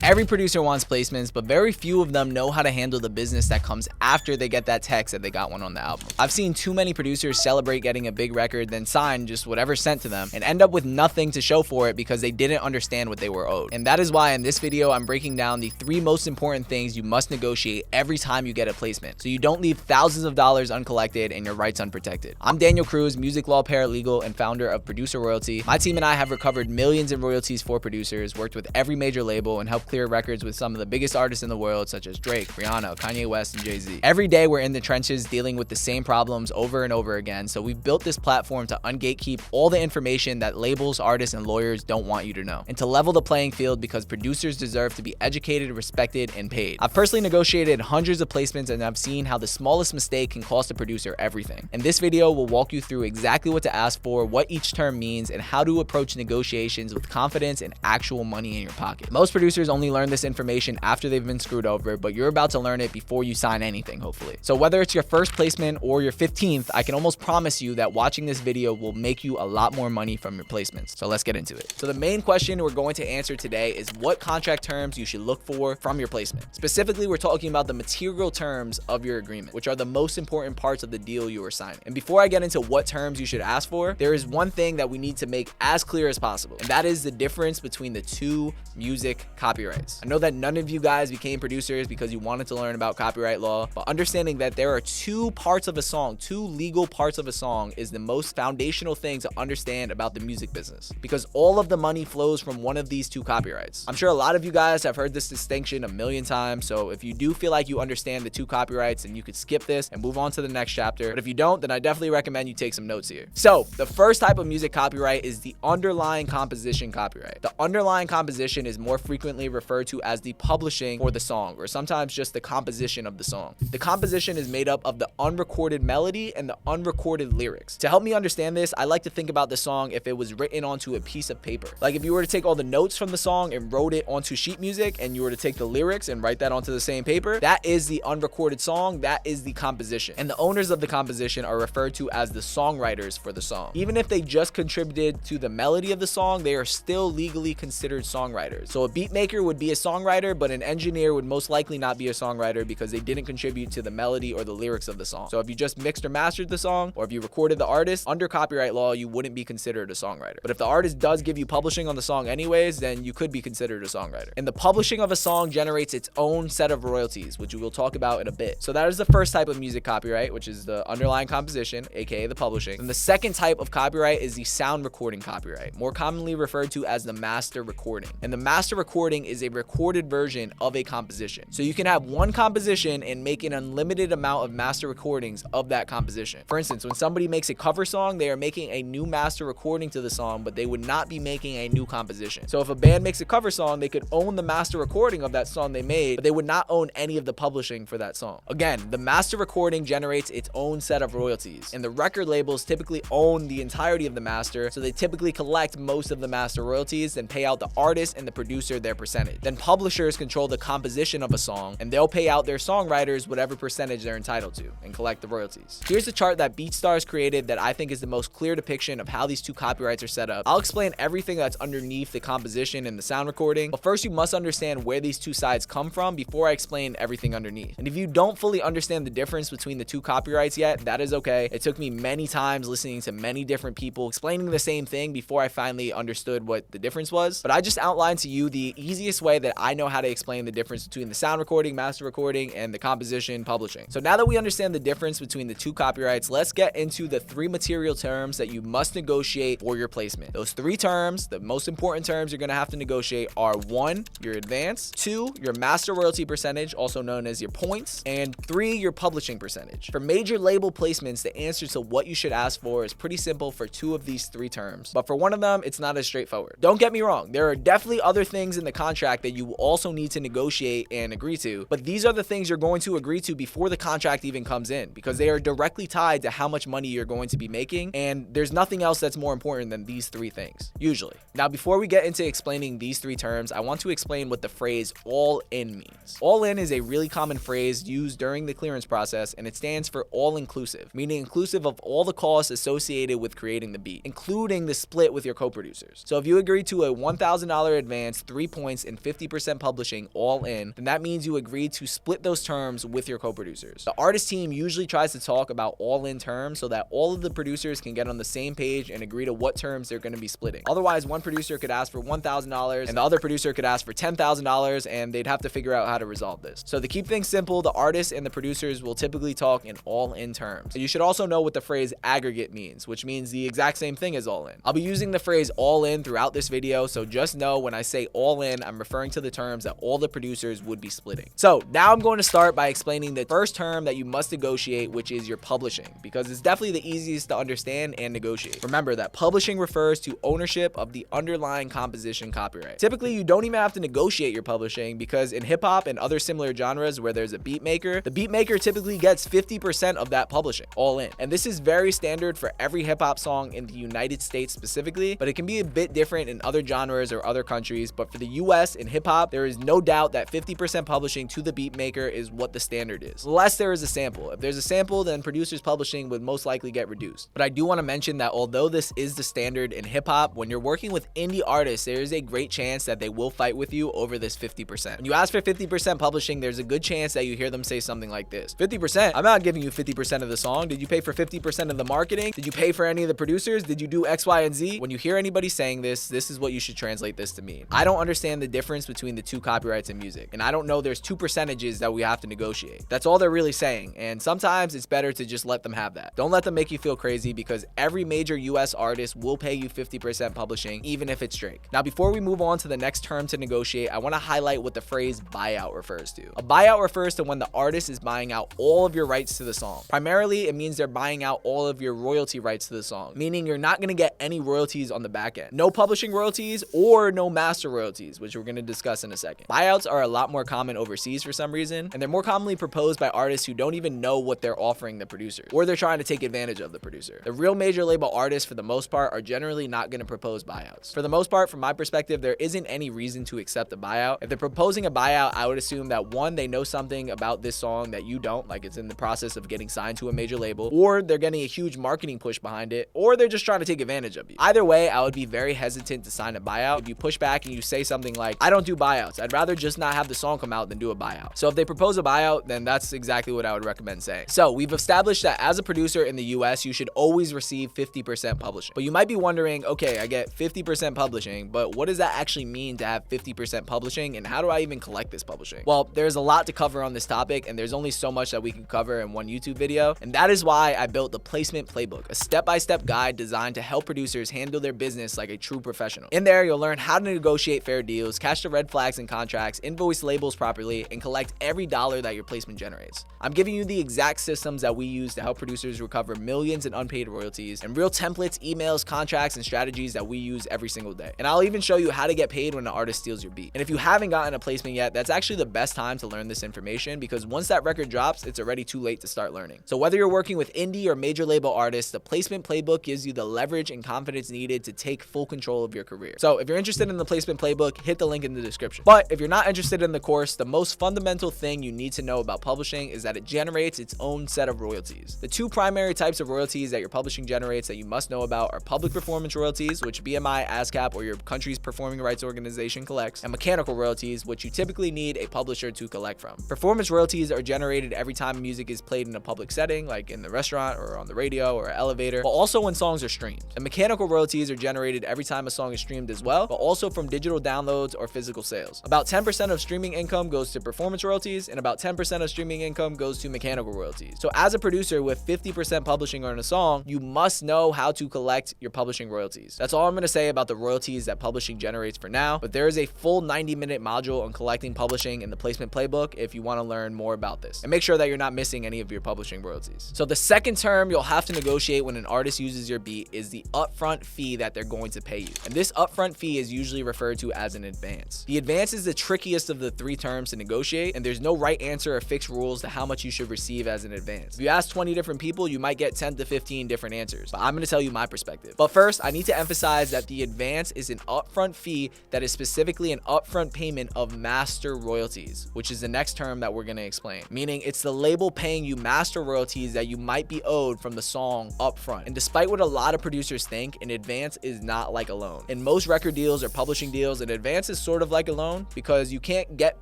Every producer wants placements, but very few of them know how to handle the business that comes after they get that text that they got one on the album. I've seen too many producers celebrate getting a big record, then sign just whatever's sent to them, and end up with nothing to show for it because they didn't understand what they were owed. And that is why in this video, I'm breaking down the 3 most important things you must negotiate every time you get a placement, so you don't leave thousands of dollars uncollected and your rights unprotected. I'm Daniel Cruz, music law paralegal and founder of Producer Royalty. My team and I have recovered millions in royalties for producers, worked with every major label, and helped clear records with some of the biggest artists in the world, such as Drake, Rihanna, Kanye West, and Jay-Z. Every day we're in the trenches dealing with the same problems over and over again, so we've built this platform to ungatekeep all the information that labels, artists, and lawyers don't want you to know, and to level the playing field because producers deserve to be educated, respected, and paid. I've personally negotiated hundreds of placements, and I've seen how the smallest mistake can cost a producer everything. In this video, we'll walk you through exactly what to ask for, what each term means, and how to approach negotiations with confidence and actual money in your pocket. Most producers only learn this information after they've been screwed over, but you're about to learn it before you sign anything, hopefully. So whether it's your first placement or your 15th, I can almost promise you that watching this video will make you a lot more money from your placements. So let's get into it. So the main question we're going to answer today is what contract terms you should look for from your placement. Specifically, we're talking about the material terms of your agreement, which are the most important parts of the deal you are signing. And before I get into what terms you should ask for, there is one thing that we need to make as clear as possible, and that is the difference between the 2 music copyrights. I know that none of you guys became producers because you wanted to learn about copyright law, but understanding that there are 2 parts of a song, 2 legal parts of a song, is the most foundational thing to understand about the music business, because all of the money flows from one of these 2 copyrights. I'm sure a lot of you guys have heard this distinction a million times, so if you do feel like you understand the 2 copyrights, then you could skip this and move on to the next chapter, but if you don't, then I definitely recommend you take some notes here. So the first type of music copyright is the underlying composition copyright. The underlying composition is more frequently referred to as the publishing for the song, or sometimes just the composition of the song. The composition is made up of the unrecorded melody and the unrecorded lyrics. To help me understand this, I like to think about the song if it was written onto a piece of paper. Like if you were to take all the notes from the song and wrote it onto sheet music, and you were to take the lyrics and write that onto the same paper, that is the unrecorded song, that is the composition. And the owners of the composition are referred to as the songwriters for the song. Even if they just contributed to the melody of the song, they are still legally considered songwriters. So a beat maker would be a songwriter, but an engineer would most likely not be a songwriter because they didn't contribute to the melody or the lyrics of the song. So if you just mixed or mastered the song, or if you recorded the artist, under copyright law, you wouldn't be considered a songwriter. But if the artist does give you publishing on the song anyways, then you could be considered a songwriter. And the publishing of a song generates its own set of royalties, which we will talk about in a bit. So that is the first type of music copyright, which is the underlying composition, aka the publishing. And the second type of copyright is the sound recording copyright, more commonly referred to as the master recording. And the master recording is a recorded version of a composition. So you can have one composition and make an unlimited amount of master recordings of that composition. For instance, when somebody makes a cover song, they are making a new master recording to the song, but they would not be making a new composition. So if a band makes a cover song, they could own the master recording of that song they made, but they would not own any of the publishing for that song. Again, the master recording generates its own set of royalties, and the record labels typically own the entirety of the master, so they typically collect most of the master royalties, then pay out the artist and the producer their percentage. Then publishers control the composition of a song, and they'll pay out their songwriters whatever percentage they're entitled to and collect the royalties. Here's a chart that BeatStars created that I think is the most clear depiction of how these 2 copyrights are set up. I'll explain everything that's underneath the composition and the sound recording, but first you must understand where these 2 sides come from before I explain everything underneath. And if you don't fully understand the difference between the 2 copyrights yet, that is okay. It took me many times listening to many different people explaining the same thing before I finally understood what the difference was. But I just outlined to you the easiest way that I know how to explain the difference between the sound recording, master recording, and the composition publishing. So now that we understand the difference between the 2 copyrights, let's get into the 3 material terms that you must negotiate for your placement. Those 3 terms, the most important terms you're going to have to negotiate are 1, your advance, 2, your master royalty percentage, also known as your points, and 3, your publishing percentage. For major label placements, the answer to what you should ask for is pretty simple for 2 of these 3 terms, but for one of them, it's not as straightforward. Don't get me wrong, there are definitely other things in the contract that you will also need to negotiate and agree to, but these are the things you're going to agree to before the contract even comes in, because they are directly tied to how much money you're going to be making, and there's nothing else that's more important than these 3 things, usually. Now, before we get into explaining these 3 terms, I want to explain what the phrase all in means. All in is a really common phrase used during the clearance process, and it stands for all inclusive, meaning inclusive of all the costs associated with creating the beat, including the split with your co-producers. So if you agree to a $1,000 advance, 3 points, and 50% publishing all in, then that means you agree to split those terms with your co-producers. The artist team usually tries to talk about all-in terms so that all of the producers can get on the same page and agree to what terms they're going to be splitting. Otherwise, one producer could ask for $1,000 and the other producer could ask for $10,000, and they'd have to figure out how to resolve this. So to keep things simple, the artists and the producers will typically talk in all-in terms. You should also know what the phrase aggregate means, which means the exact same thing as all-in. I'll be using the phrase all-in throughout this video, so just know when I say all-in, I'm referring to the terms that all the producers would be splitting. So now I'm going to start by explaining the first term that you must negotiate, which is your publishing, because it's definitely the easiest to understand and negotiate. Remember that publishing refers to ownership of the underlying composition copyright. Typically, you don't even have to negotiate your publishing, because in hip-hop and other similar genres where there's a beat maker, the beat maker typically gets 50% of that publishing, all in. And this is very standard for every hip-hop song in the United States specifically, but it can be a bit different in other genres or other countries. But for the US in hip-hop, there is no doubt that 50% publishing to the beat maker is what the standard is, unless there is a sample. If there's a sample, then producers publishing would most likely get reduced. But I do want to mention that although this is the standard in hip-hop, when you're working with indie artists, there is a great chance that they will fight with you over this 50%. When you ask for 50% publishing, there's a good chance that you hear them say something like this: 50%? I'm not giving you 50% of the song. Did you pay for 50% of the marketing? Did you pay for any of the producers? Did you do X, Y, and Z? When you hear anybody saying this, this is what you should translate this to mean. I don't understand the difference between the two copyrights in music, and I don't know there's two percentages that we have to negotiate. That's all they're really saying, and sometimes it's better to just let them have that. Don't let them make you feel crazy, because every major US artist will pay you 50% publishing, even if it's Drake. Now, before we move on to the next term to negotiate, I want to highlight what the phrase buyout refers to. A buyout refers to when the artist is buying out all of your rights to the song. Primarily, it means they're buying out all of your royalty rights to the song, meaning you're not going to get any royalties on the back end. No publishing royalties or no master royalties, which we're going to discuss in a second. Buyouts are a lot more common overseas for some reason, and they're more commonly proposed by artists who don't even know what they're offering the producer, or they're trying to take advantage of the producer. The real major label artists, for the most part, are generally not going to propose buyouts. For the most part, from my perspective, there isn't any reason to accept a buyout. If they're proposing a buyout, I would assume that one, they know something about this song that you don't, like it's in the process of getting signed to a major label, or they're getting a huge marketing push behind it, or they're just trying to take advantage of you. Either way, I would be very hesitant to sign a buyout. If you push back and you say something like, I don't do buyouts, I'd rather just not have the song come out than do a buyout. So if they propose a buyout, then that's exactly what I would recommend saying. So we've established that as a producer in the US, you should always receive 50% publishing. But you might be wondering, okay, I get 50% publishing, but what does that actually mean to have 50% publishing, and how do I even collect this publishing? Well, there's a lot to cover on this topic, and there's only so much that we can cover in one YouTube video, and that is why I built the Placement Playbook, a step-by-step guide designed to help producers handle their business like a true professional. In there, you'll learn how to negotiate fair deals, catch the red flags in contracts, invoice labels properly, and collect every dollar that your placement generates. I'm giving you the exact systems that we use to help producers recover millions in unpaid royalties, and real templates, emails, contracts, and strategies that we use every single day. And I'll even show you how to get paid when an artist steals your beat. And if you haven't gotten a placement yet, that's actually the best time to learn this information, because once that record drops, it's already too late to start learning. So whether you're working with indie or major label artists, the Placement Playbook gives you the leverage and confidence needed to take full control of your career. So if you're interested in the Placement Playbook, hit the link in the description. But if you're not interested in the course, the most fundamental thing you need to know about publishing is that it generates its own set of royalties. The two primary types of royalties that your publishing generates that you must know about are public performance royalties, which BMI, ASCAP, or your country's performing rights organization collects, and mechanical royalties, which you typically need a publisher to collect from. Performance royalties are generated every time music is played in a public setting, like in the restaurant or on the radio or an elevator, but also when songs are streamed. And mechanical royalties are generated every time a song is streamed as well, but also from digital downloads or physical sales. About 10% of streaming income goes to performance royalties, and about 10% of streaming income goes to mechanical royalties. So as a producer with 50% publishing on a song, you must know how to collect your publishing royalties. That's all I'm going to say about the royalties that publishing generates for now, but there is a full 90-minute module on collecting publishing in the Placement Playbook if you want to learn more about this. And make sure that you're not missing any of your publishing royalties. So the second term you'll have to negotiate when an artist uses your beat is the upfront fee that they're going to pay you. And this upfront fee is usually referred to as an advance. The advance is the trickiest of the three terms to negotiate, and there's no right answer or fixed rules to how much you should receive as an advance. If you ask 20 different people, you might get 10 to 15 different answers, but I'm going to tell you my perspective. But first, I need to emphasize that the advance is an upfront fee that is specifically an upfront payment of master royalties, which is the next term that we're going to explain. Meaning it's the label paying you master royalties that you might be owed from the song upfront. And despite what a lot of producers think, an advance is not like a loan. In most record deals or publishing deals, an advance is sort of like a loan because you can't get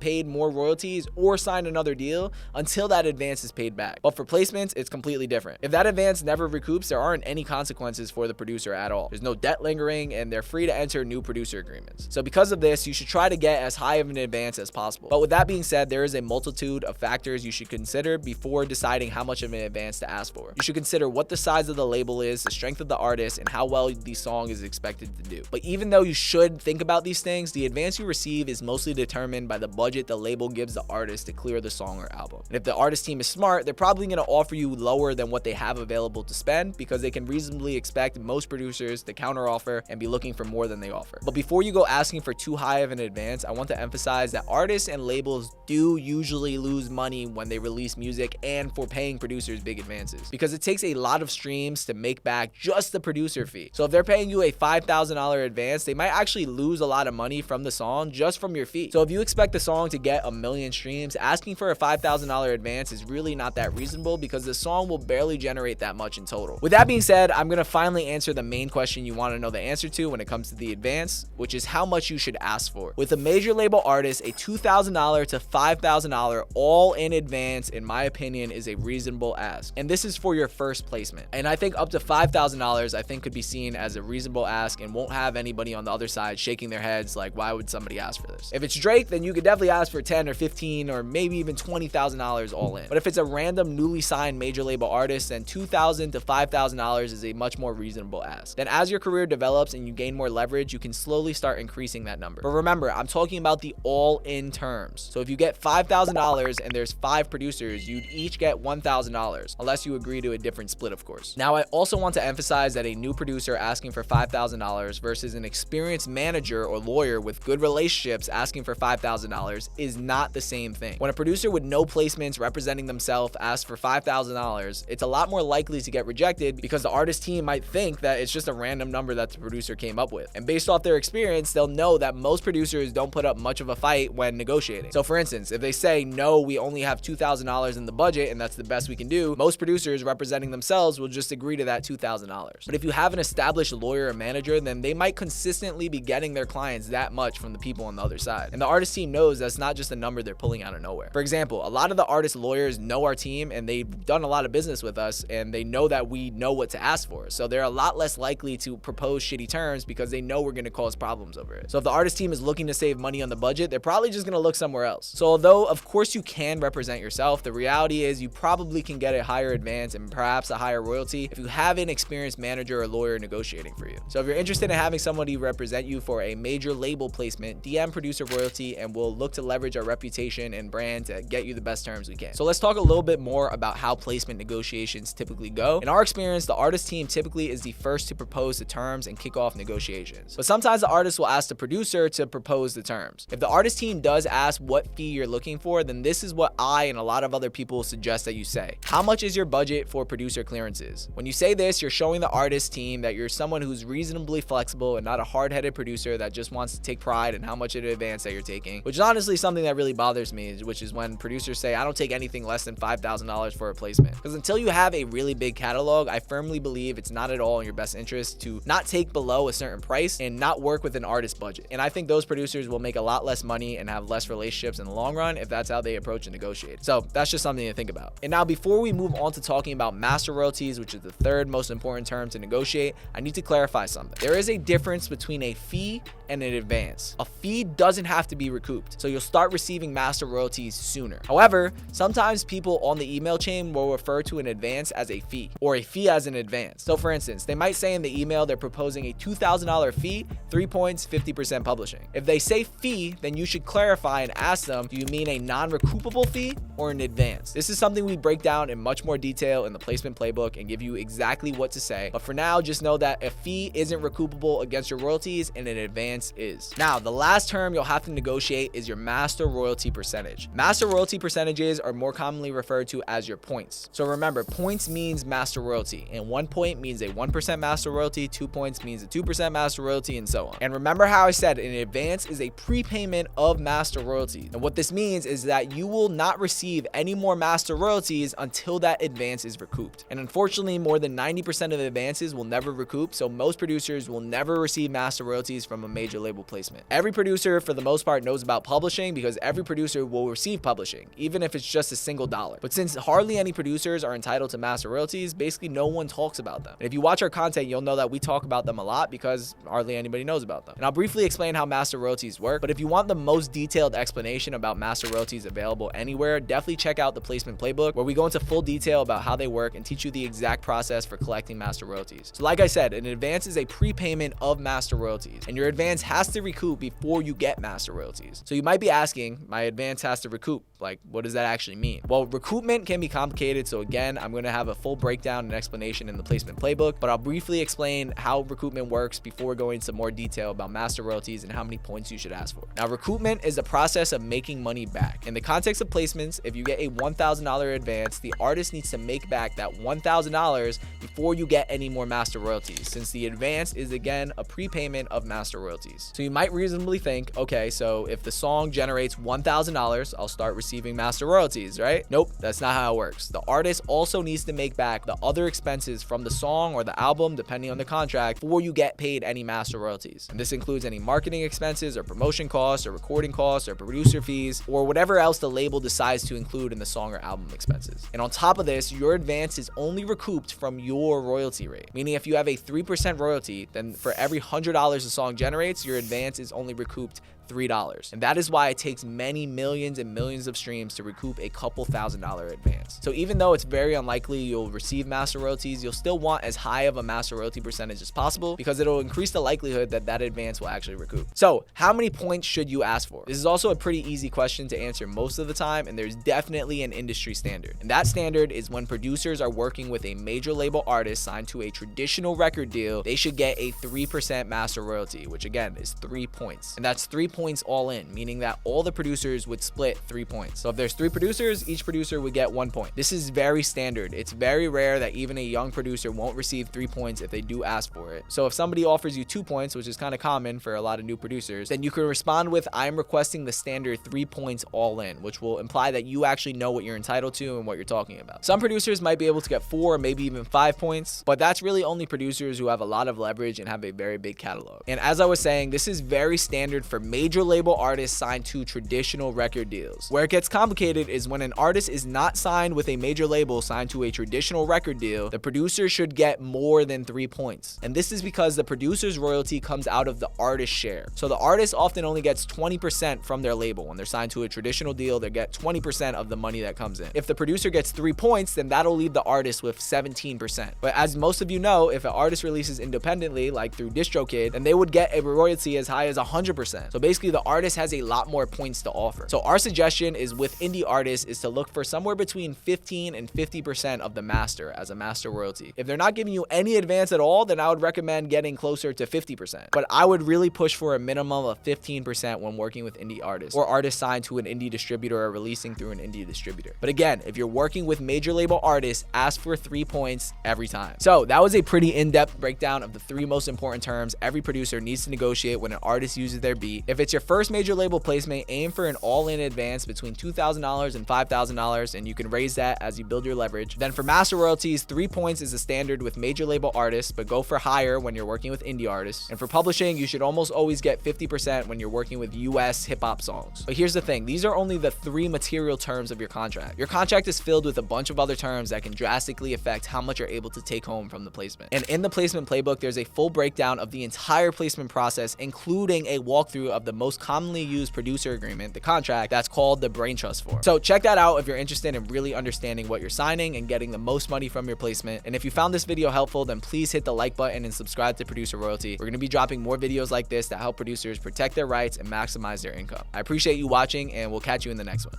paid more royalties or sign another deal until that advance is paid back. But for placements, it's completely different. If that advance never recoups, there aren't any consequences for the producer at all. There's no debt lingering, and they're free to enter new producer agreements. So because of this, you should try to get as high of an advance as possible. But with that being said, there is a multitude of factors you should consider before deciding how much of an advance to ask for. You should consider what the size of the label is, the strength of the artist, and how well the song is expected to do. But even though you should think about these things, the advance you receive is mostly determined by the budget the label gives the artist to clear the song or album. And if the artist team is smart, they're probably going to offer you lower than what they have available to spend because they can reasonably expect most producers to counteroffer and be looking for more than they offer. But before you go asking for too high of an advance, I want to emphasize that artists and labels do usually lose money when they release music and for paying producers big advances because it takes a lot of streams to make back just the producer fee. So if they're paying you a $5,000 advance, they might actually lose a lot of money from the song just from your fee. So if you expect the song to get 1 million streams, asking for a $5,000 advance is really not that reasonable because the song will barely generate that much in total. With that being said, I'm going to finally answer the main question you want to know the answer to when it comes to the advance, which is how much you should ask for. With a major label artist, a $2,000 to $5,000 all in advance, in my opinion, is a reasonable ask. And this is for your first placement. And I think up to $5,000 I think could be seen as a reasonable ask and won't have anybody on the other side shaking their heads like, why would somebody ask for this? If it's Drake, then you could definitely ask for 10 or 15 or maybe even $20,000 all in. But if it's a random newly signed major label artist, then $2,000 to $5,000 is a much more reasonable ask. Then as your career develops and you gain more leverage, you can slowly start increasing that number. But remember, I'm talking about the all-in terms. So if you get $5,000 and there's 5 producers, you'd each get $1,000, unless you agree to a different split, of course. Now, I also want to emphasize that a new producer asking for $5,000 versus an experienced manager or lawyer with good relationships asking for $5,000 is not the same thing. When a producer with no placements representing themselves asks for $5,000, it's a lot more likely to get rejected because the artist team might think that it's just a random number that the producer came up with. And based off their experience, they'll know that most producers don't put up much of a fight when negotiating. So for instance, if they say, no, we only have $2,000 in the budget and that's the best we can do, most producers representing themselves will just agree to that $2,000. But if you have an established lawyer or manager, then they might consistently be getting their clients that much from the people on the other side. And the artist team knows that's not just a number they're pulling out of nowhere. For example, a lot of the artist lawyers know our team and they've done a lot of business with us and they know that we know what to ask for. So they're a lot less likely to propose shitty terms because they know we're going to cause problems over it. So if the artist team is looking to save money on the budget, they're probably just going to look somewhere else. So although of course you can represent yourself, the reality is you probably can get a higher advance and perhaps a higher royalty if you have an experienced manager or lawyer negotiating for you. So if you're interested in having somebody represent you for a major label placement, DM Producer Royalty and we'll look to leverage our reputation and brand to get you the best terms we can. So let's talk a little bit more about how placement negotiations typically go. In our experience, the artist team typically is the first to propose the terms and kick off negotiations. But sometimes the artist will ask the producer to propose the terms. If the artist team does ask what fee you're looking for, then this is what I and a lot of other people suggest that you say. How much is your budget for producer clearances? When you say this, you're showing the artist team that you're someone who's reasonably flexible and not a hard-headed producer that just wants to take pride in how much in advance that you're taking, which is honestly something that really bothers me, which is when producers say, I don't take anything less than $5,000 for a placement. Because until you have a really big catalog, I firmly believe it's not at all in your best interest to not take below a certain price and not work with an artist budget. And I think those producers will make a lot less money and have less relationships in the long run if that's how they approach and negotiate. So that's just something to think about. And now before we move on to talking about master royalties, which is the third most important term to negotiate, I need to clarify something. There is a difference between a fee and an advance. A fee doesn't have to be recouped, so you'll start receiving master royalties sooner. However, sometimes people on the email chain will refer to an advance as a fee or a fee as an advance. So for instance, they might say in the email they're proposing a $2,000 fee, 3 points, 50% publishing. If they say fee, then you should clarify and ask them, do you mean a non-recoupable fee or an advance? This is something we break down in much more detail in the placement playbook and give you exactly what to say. But for now, just know that a fee isn't recoupable against your royalties and an advance is. Now, the last term you'll have to negotiate is your master royalty percentage. Master royalty percentages are more commonly referred to as your points. So remember, points means master royalty, and 1 point means a 1% master royalty, 2 points means a 2% master royalty, and so on. And remember how I said an advance is a prepayment of master royalty. And what this means is that you will not receive any more master royalties until that advance is recouped. And unfortunately, more than 90% of advances will never recoup, so most producers will never receive master royalties from a major label placement. Every producer, for the most part, knows about publishing because every producer will receive publishing, even if it's just a single dollar. But since hardly any producers are entitled to master royalties, basically no one talks about them. And if you watch our content, you'll know that we talk about them a lot because hardly anybody knows about them. And I'll briefly explain how master royalties work, but if you want the most detailed explanation about master royalties available anywhere, definitely check out the placement playbook, where we go into full detail about how they work and teach you the exact process for collecting master royalties. So like I said, an advance is a prepayment of master royalties, and your advance has to recoup before you get master royalties. So you might be asking, my advance has to recoup, like what does that actually mean? Well, recoupment can be complicated, so again, I'm going to have a full breakdown and explanation in the placement playbook, but I'll briefly explain how recoupment works before going into more detail about master royalties and how many points you should ask for. Now, recoupment is the process of making money back. In the context of placements, if you get a $1,000 advance, the artist needs to make back that $1,000 before you get any more master royalties, since the advance is again a prepayment of master royalties. So you might reasonably think, okay, so if the song generates $1,000, I'll start receiving master royalties, right? Nope, that's not how it works. The artist also needs to make back the other expenses from the song or the album, depending on the contract, before you get paid any master royalties. And this includes any marketing expenses or promotion costs or recording costs or producer fees or whatever else the label decides to include in the song or album expenses. And on top of this, your advance is only recouped from your royalty rate. Meaning if you have a 3% royalty, then for every $100 a song generates, your advance is only recouped $3. And that is why it takes many millions and millions of streams to recoup a couple $1,000 advance. So even though it's very unlikely you'll receive master royalties, you'll still want as high of a master royalty percentage as possible because it'll increase the likelihood that that advance will actually recoup. So how many points should you ask for? This is also a pretty easy question to answer most of the time, and there's definitely an industry standard. And that standard is when producers are working with a major label artist signed to a traditional record deal, they should get a 3% master royalty, which again is 3 points. And that's 3 points all in, meaning that all the producers would split 3 points. So if there's 3 producers, each producer would get 1 point. This is very standard. It's very rare that even a young producer won't receive 3 points if they do ask for it. So if somebody offers you 2 points, which is kind of common for a lot of new producers, then you can respond with, I'm requesting the standard 3 points all in, which will imply that you actually know what you're entitled to and what you're talking about. Some producers might be able to get 4 or maybe even 5 points, but that's really only producers who have a lot of leverage and have a very big catalog. And as I was saying, this is very standard for major label artists signed to traditional record deals. Where it gets complicated is when an artist is not signed with a major label signed to a traditional record deal, the producer should get more than 3 points. And this is because the producer's royalty comes out of the artist's share. So the artist often only gets 20% from their label. When they're signed to a traditional deal, they get 20% of the money that comes in. If the producer gets 3 points, then that'll leave the artist with 17%. But as most of you know, if an artist releases independently, like through DistroKid, then they would get a royalty as high as 100%. So basically the artist has a lot more points to offer. So our suggestion is with indie artists is to look for somewhere between 15 and 50% of the master as a master royalty. If they're not giving you any advance at all, then I would recommend getting closer to 50%. But I would really push for a minimum of 15% when working with indie artists or artists signed to an indie distributor or releasing through an indie distributor. But again, if you're working with major label artists, ask for 3 points every time. So that was a pretty in-depth breakdown of the 3 most important terms every producer needs to negotiate when an artist uses their beat. If it's your first major label placement, aim for an all-in advance between $2,000 and $5,000, and you can raise that as you build your leverage. Then for master royalties, 3 points is the standard with major label artists, but go for higher when you're working with indie artists. And for publishing, you should almost always get 50% when you're working with US hip-hop songs. But here's the thing, these are only the 3 material terms of your contract. Your contract is filled with a bunch of other terms that can drastically affect how much you're able to take home from the placement. And in the placement playbook, there's a full breakdown of the entire placement process, including a walkthrough of the most commonly used producer agreement, the contract, that's called the brain trust form. So check that out if you're interested in really understanding what you're signing and getting the most money from your placement. And if you found this video helpful, then please hit the like button and subscribe to Producer Royalty. We're going to be dropping more videos like this that help producers protect their rights and maximize their income. I appreciate you watching, and we'll catch you in the next one.